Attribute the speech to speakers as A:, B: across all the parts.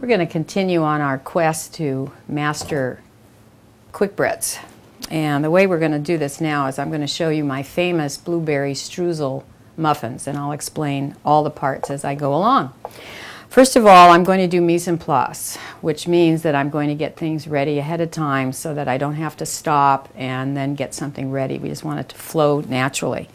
A: We're going to continue on our quest to master quick breads. And the way we're going to do this now is I'm going to show you my famous blueberry streusel muffins, and I'll explain all the parts as I go along. First of all, I'm going to do mise en place, which means that I'm going to get things ready ahead of time so that I don't have to stop and then get something ready. We just want it to flow naturally.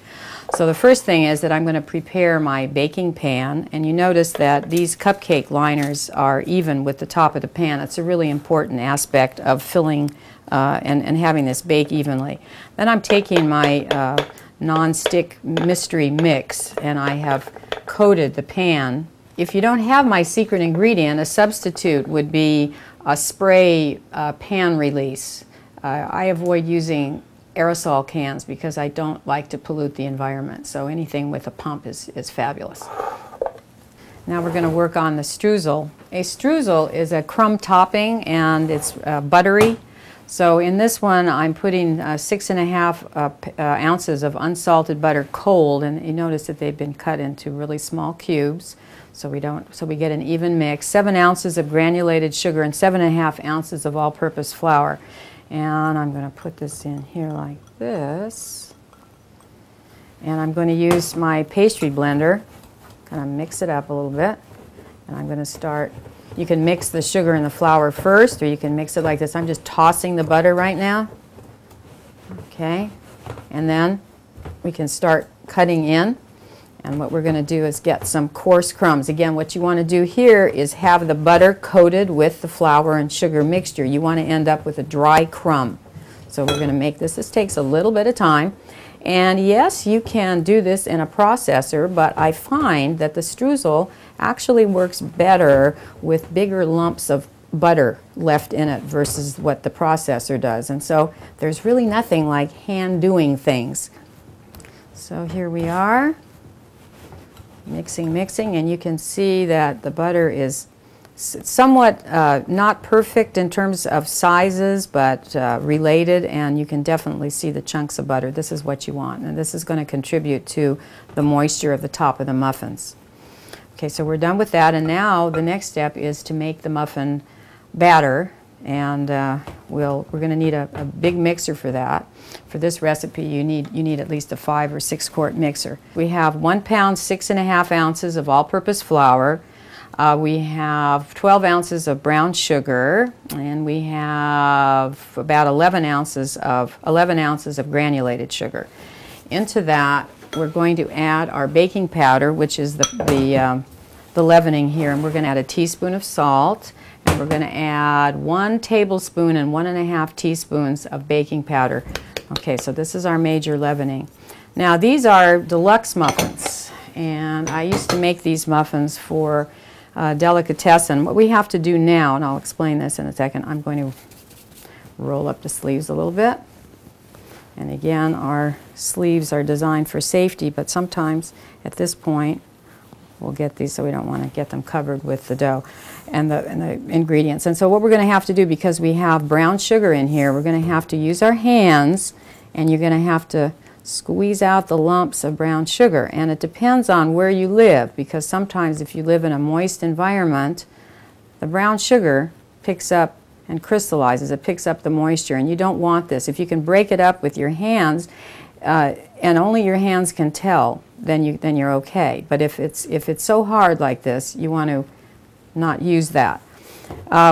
A: So the first thing is that I'm going to prepare my baking pan, and you notice that these cupcake liners are even with the top of the pan. It's a really important aspect of filling and having this bake evenly. Then I'm taking my non-stick mystery mix, and I have coated the pan. If you don't have my secret ingredient, a substitute would be a spray pan release. I avoid using aerosol cans because I don't like to pollute the environment, so anything with a pump is fabulous. Now we're going to work on the streusel. A streusel is a crumb topping, and it's buttery. So in this one I'm putting 6.5 ounces of unsalted butter cold, and you notice that they've been cut into really small cubes so we get an even mix. 7 ounces of granulated sugar and 7.5 ounces of all-purpose flour. And I'm going to put this in here like this. And I'm going to use my pastry blender, kind of mix it up a little bit. And I'm going to start, you can mix the sugar and the flour first, or you can mix it like this. I'm just tossing the butter right now. Okay. And then we can start cutting in. And what we're going to do is get some coarse crumbs. Again, what you want to do here is have the butter coated with the flour and sugar mixture. You want to end up with a dry crumb. So we're going to make this. This takes a little bit of time. And yes, you can do this in a processor, but I find that the streusel actually works better with bigger lumps of butter left in it versus what the processor does. And so there's really nothing like hand doing things. So here we are. Mixing, and you can see that the butter is somewhat not perfect in terms of sizes, but related, and you can definitely see the chunks of butter. This is what you want, and this is going to contribute to the moisture of the top of the muffins. Okay, so we're done with that, and now the next step is to make the muffin batter, and we're going to need a big mixer for that. For this recipe, you need at least a 5 or 6 quart mixer. We have 1 pound, 6.5 ounces of all-purpose flour. We have 12 ounces of brown sugar, and we have about 11 ounces of granulated sugar. Into that, we're going to add our baking powder, which is the leavening here, and we're going to add a teaspoon of salt. And we're going to add 1 tablespoon and 1.5 teaspoons of baking powder. Okay, so this is our major leavening. Now these are deluxe muffins, and I used to make these muffins for delicatessen. What we have to do now, and I'll explain this in a second, I'm going to roll up the sleeves a little bit. And again, our sleeves are designed for safety, but sometimes at this point we'll get these, so we don't want to get them covered with the dough and the ingredients. And so what we're going to have to do, because we have brown sugar in here, we're going to have to use our hands, and you're going to have to squeeze out the lumps of brown sugar. And it depends on where you live, because sometimes if you live in a moist environment, the brown sugar picks up and crystallizes. It picks up the moisture, and you don't want this. If you can break it up with your hands, and only your hands can tell, then you're okay. But if it's so hard like this, you want to not use that.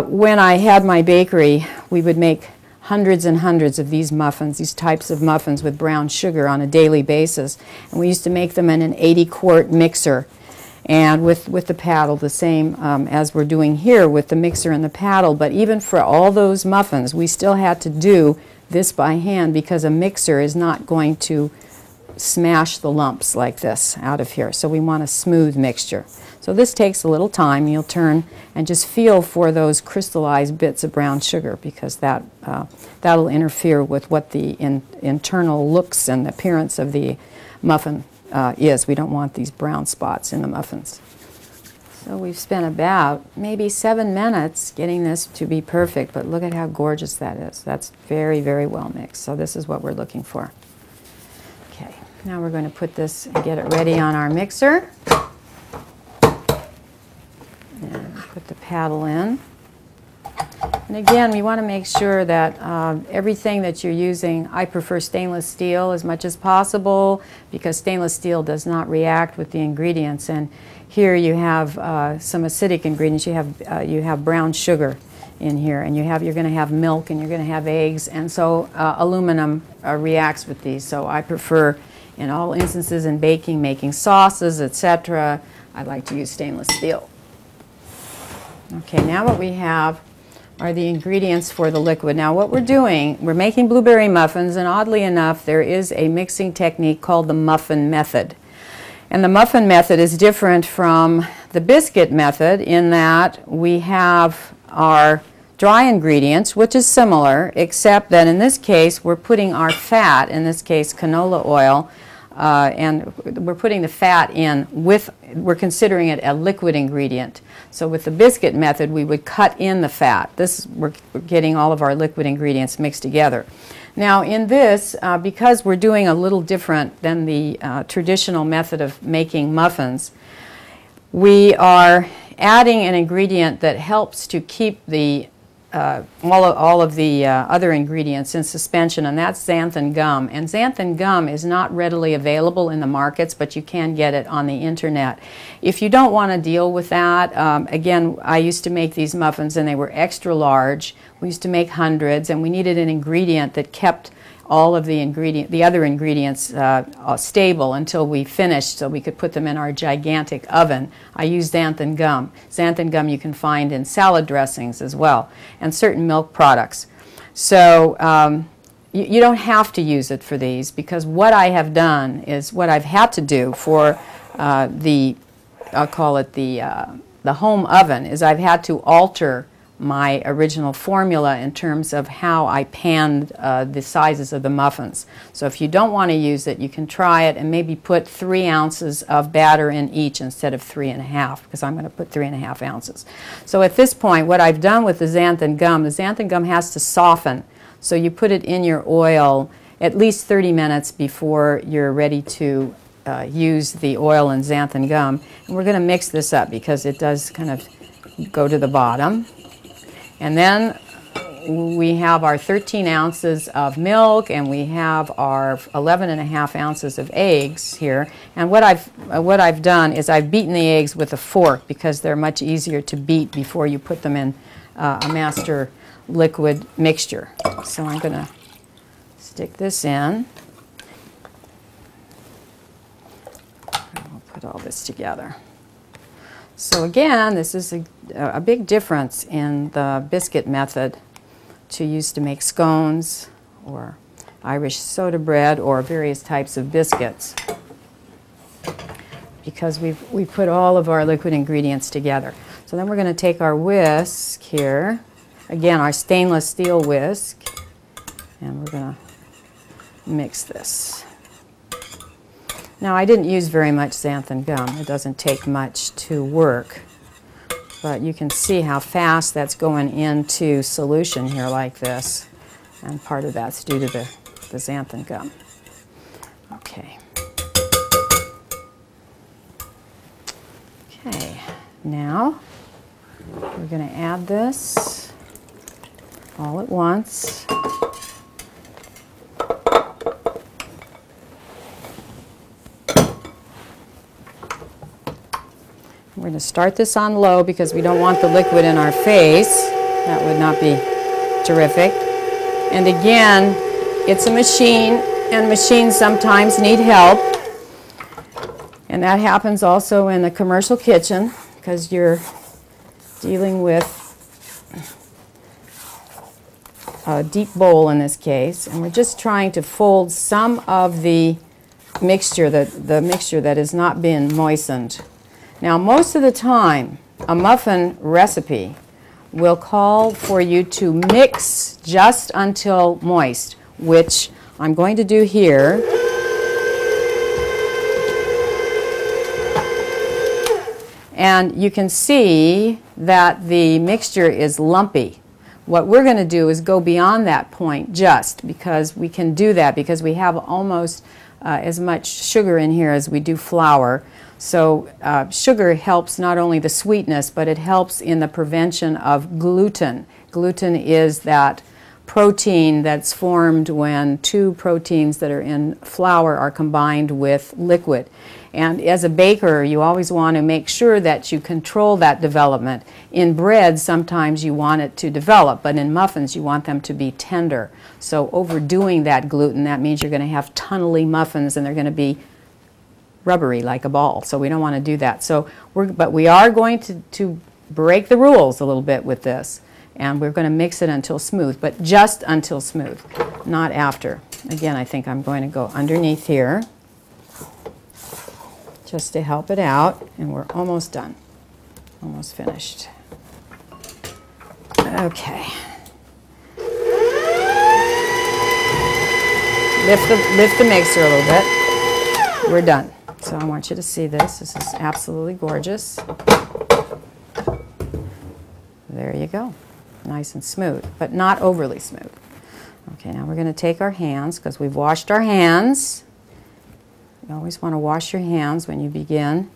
A: When I had my bakery, we would make hundreds and hundreds of these muffins, these types of muffins with brown sugar on a daily basis. And we used to make them in an 80-quart mixer, and with the paddle, the same as we're doing here with the mixer and the paddle. But even for all those muffins, we still had to do this by hand, because a mixer is not going to smash the lumps like this out of here. So we want a smooth mixture. So this takes a little time. You'll turn and just feel for those crystallized bits of brown sugar, because that'll interfere with what the internal looks and appearance of the muffin is. We don't want these brown spots in the muffins. So we've spent about maybe 7 minutes getting this to be perfect, but look at how gorgeous that is. That's very, very well mixed. So this is what we're looking for. Okay, now we're going to put this and get it ready on our mixer. And Put the paddle in. And again, we want to make sure that everything that you're using, I prefer stainless steel as much as possible because stainless steel does not react with the ingredients. And here you have some acidic ingredients. You have brown sugar in here, and you're going to have milk, and you're going to have eggs, and so aluminum reacts with these. So I prefer, in all instances in baking, making sauces, etc., I like to use stainless steel. Okay, now what we have are the ingredients for the liquid. Now what we're doing, we're making blueberry muffins, and oddly enough there is a mixing technique called the Muffin Method. And the Muffin Method is different from the biscuit method in that we have our dry ingredients, which is similar, except that in this case we're putting our fat, in this case canola oil, and we're putting the fat in with, we're considering it a liquid ingredient. So with the biscuit method we would cut in the fat. This, we're getting all of our liquid ingredients mixed together. Now in this, because we're doing a little different than the traditional method of making muffins, we are adding an ingredient that helps to keep the all of the other ingredients in suspension, and that's xanthan gum. And xanthan gum is not readily available in the markets, but you can get it on the internet. If you don't want to deal with that, again, I used to make these muffins and they were extra large. We used to make hundreds, and we needed an ingredient that kept all of the other ingredients stable until we finished, so we could put them in our gigantic oven. I use xanthan gum. Xanthan gum you can find in salad dressings as well, and certain milk products. So you don't have to use it for these, because what I have done is what I've had to do for I'll call it the home oven, is I've had to alter my original formula in terms of how I panned the sizes of the muffins. So if you don't want to use it, you can try it and maybe put 3 ounces of batter in each instead of 3.5, because I'm going to put 3.5 ounces. So at this point, what I've done with the xanthan gum has to soften. So you put it in your oil at least 30 minutes before you're ready to use the oil and xanthan gum. And we're going to mix this up because it does kind of go to the bottom. And then we have our 13 ounces of milk, and we have our 11.5 ounces of eggs here. And what I've done is I've beaten the eggs with a fork because they're much easier to beat before you put them in a master liquid mixture. So I'm going to stick this in. And we'll put all this together. So again, this is a big difference in the biscuit method to use to make scones or Irish soda bread or various types of biscuits, because we've put all of our liquid ingredients together. So then we're going to take our whisk here, again our stainless steel whisk, and we're going to mix this. Now I didn't use very much xanthan gum. It doesn't take much to work, but you can see how fast that's going into solution here like this, and part of that's due to the xanthan gum. Okay. Okay, now we're going to add this all at once. We're going to start this on low because we don't want the liquid in our face. That would not be terrific. And again, it's a machine, and machines sometimes need help. And that happens also in the commercial kitchen because you're dealing with a deep bowl in this case. And we're just trying to fold some of the mixture, the mixture that has not been moistened. Now, most of the time, a muffin recipe will call for you to mix just until moist, which I'm going to do here. And you can see that the mixture is lumpy. What we're going to do is go beyond that point just because we can do that because we have almost as much sugar in here as we do flour. So sugar helps not only the sweetness, but it helps in the prevention of gluten. Gluten is that protein that's formed when two proteins that are in flour are combined with liquid. And as a baker, you always want to make sure that you control that development. In bread, sometimes you want it to develop, but in muffins, you want them to be tender. So overdoing that gluten, that means you're going to have tunnely muffins, and they're going to be rubbery like a ball. So we don't want to do that. So but we are going to break the rules a little bit with this. And we're going to mix it until smooth, but just until smooth, not after. Again, I think I'm going to go underneath here just to help it out, and we're almost done, almost finished. Okay. Lift the mixer a little bit. We're done. So I want you to see this. This is absolutely gorgeous. There you go. Nice and smooth, but not overly smooth. Okay, now we're going to take our hands, because we've washed our hands. You always want to wash your hands when you begin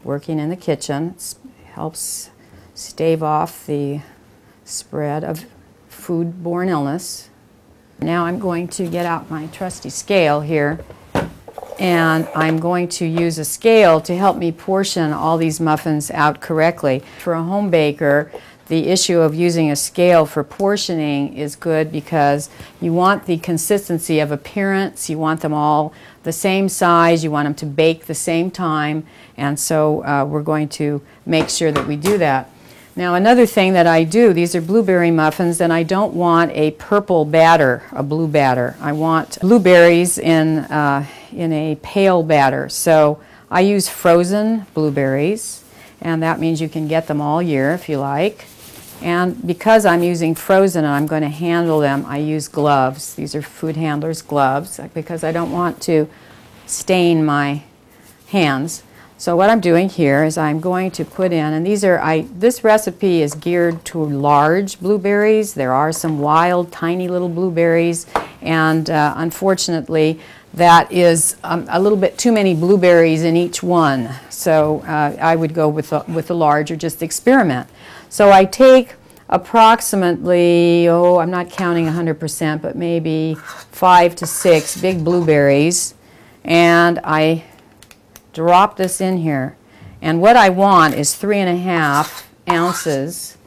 A: working in the kitchen. It helps stave off the spread of food-borne illness. Now I'm going to get out my trusty scale here, and I'm going to use a scale to help me portion all these muffins out correctly. For a home baker, the issue of using a scale for portioning is good because you want the consistency of appearance, you want them all the same size, you want them to bake the same time, and so we're going to make sure that we do that. Now another thing that I do, these are blueberry muffins, and I don't want a purple batter, a blue batter. I want blueberries in a pale batter. So I use frozen blueberries, and that means you can get them all year if you like. And because I'm using frozen and I'm going to handle them, I use gloves. These are food handlers' gloves because I don't want to stain my hands. So what I'm doing here is I'm going to put in, and this recipe is geared to large blueberries. There are some wild, tiny little blueberries, and unfortunately, that is a little bit too many blueberries in each one. So I would go with the large, or just experiment. So I take approximately, I'm not counting 100%, but maybe 5 to 6 big blueberries, and I drop this in here. And what I want is 3½ ounces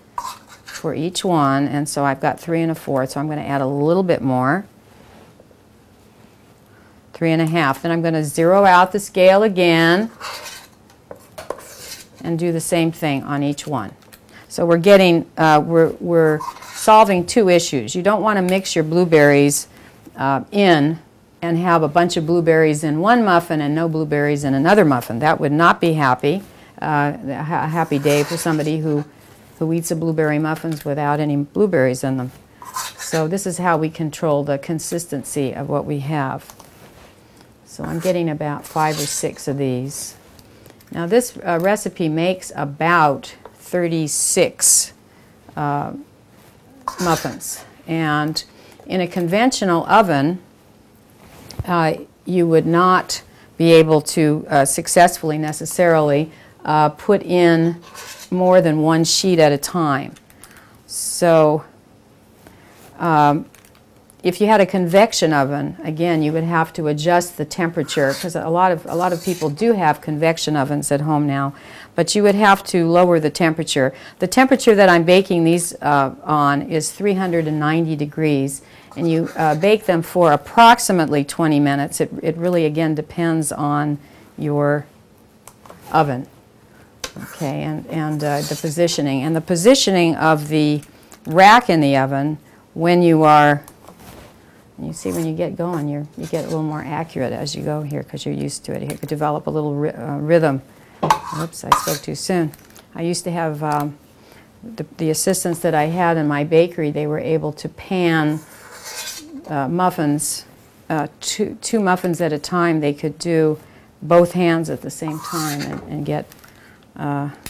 A: for each one, and so I've got 3 1/4, so I'm going to add a little bit more. 3 1/2. Then I'm going to zero out the scale again and do the same thing on each one. So we're getting, we're solving two issues. You don't want to mix your blueberries in and have a bunch of blueberries in one muffin and no blueberries in another muffin. That would not be happy, a happy day for somebody who eats a blueberry muffins without any blueberries in them. So this is how we control the consistency of what we have. So I'm getting about 5 or 6 of these. Now this recipe makes about 36 muffins, and in a conventional oven you would not be able to successfully necessarily put in more than one sheet at a time. So if you had a convection oven, again, you would have to adjust the temperature, because a lot of people do have convection ovens at home now, but you would have to lower the temperature. The temperature that I'm baking these on is 390 degrees, and you bake them for approximately 20 minutes. It really, again, depends on your oven, okay, and the positioning. And the positioning of the rack in the oven, when you are, you see when you get going, you get a little more accurate as you go here because you're used to it. You could develop a little rhythm. Oops, I spoke too soon. I used to have the assistants that I had in my bakery, they were able to pan muffins, two muffins at a time. They could do both hands at the same time and get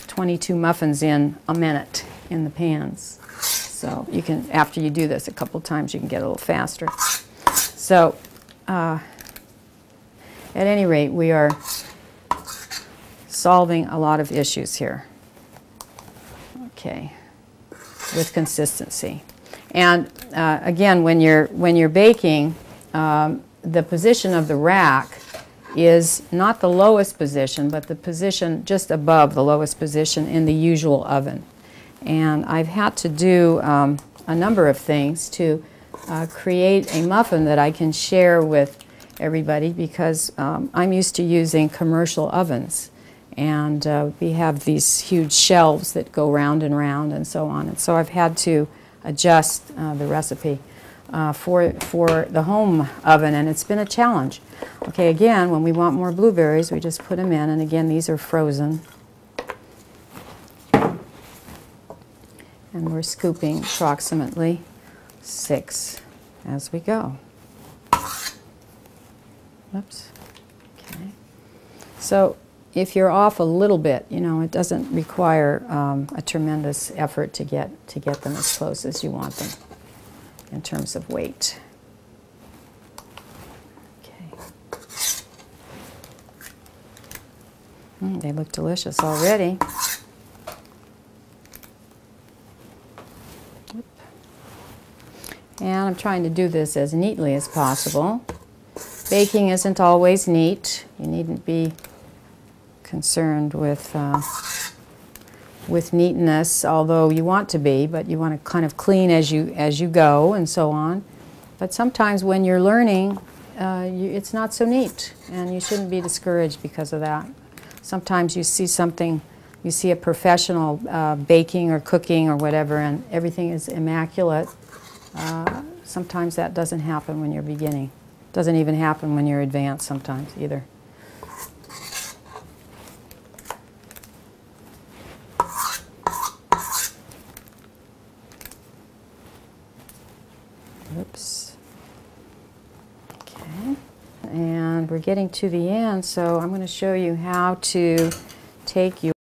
A: 22 muffins in a minute in the pans. So you can, after you do this a couple times, you can get a little faster. So At any rate, we are solving a lot of issues here. Okay, with consistency. And again, when you're baking, the position of the rack is not the lowest position, but the position just above the lowest position in the usual oven. And I've had to do a number of things to create a muffin that I can share with everybody, because I'm used to using commercial ovens. And we have these huge shelves that go round and round and so on. And so I've had to adjust the recipe for the home oven, and it's been a challenge. Okay, again, when we want more blueberries, we just put them in, and again, these are frozen. And we're scooping approximately 6 as we go. Oops. Okay. So if you're off a little bit, you know, it doesn't require a tremendous effort to get them as close as you want them in terms of weight. Okay. They look delicious already. And I'm trying to do this as neatly as possible. Baking isn't always neat. You needn't be concerned with neatness, although you want to be, but you want to kind of clean as you go and so on. But sometimes when you're learning, it's not so neat, and you shouldn't be discouraged because of that. Sometimes you see something, you see a professional baking or cooking or whatever, and everything is immaculate. Sometimes that doesn't happen when you're beginning. Doesn't even happen when you're advanced sometimes either. Oops. Okay. And we're getting to the end, so I'm going to show you how to take your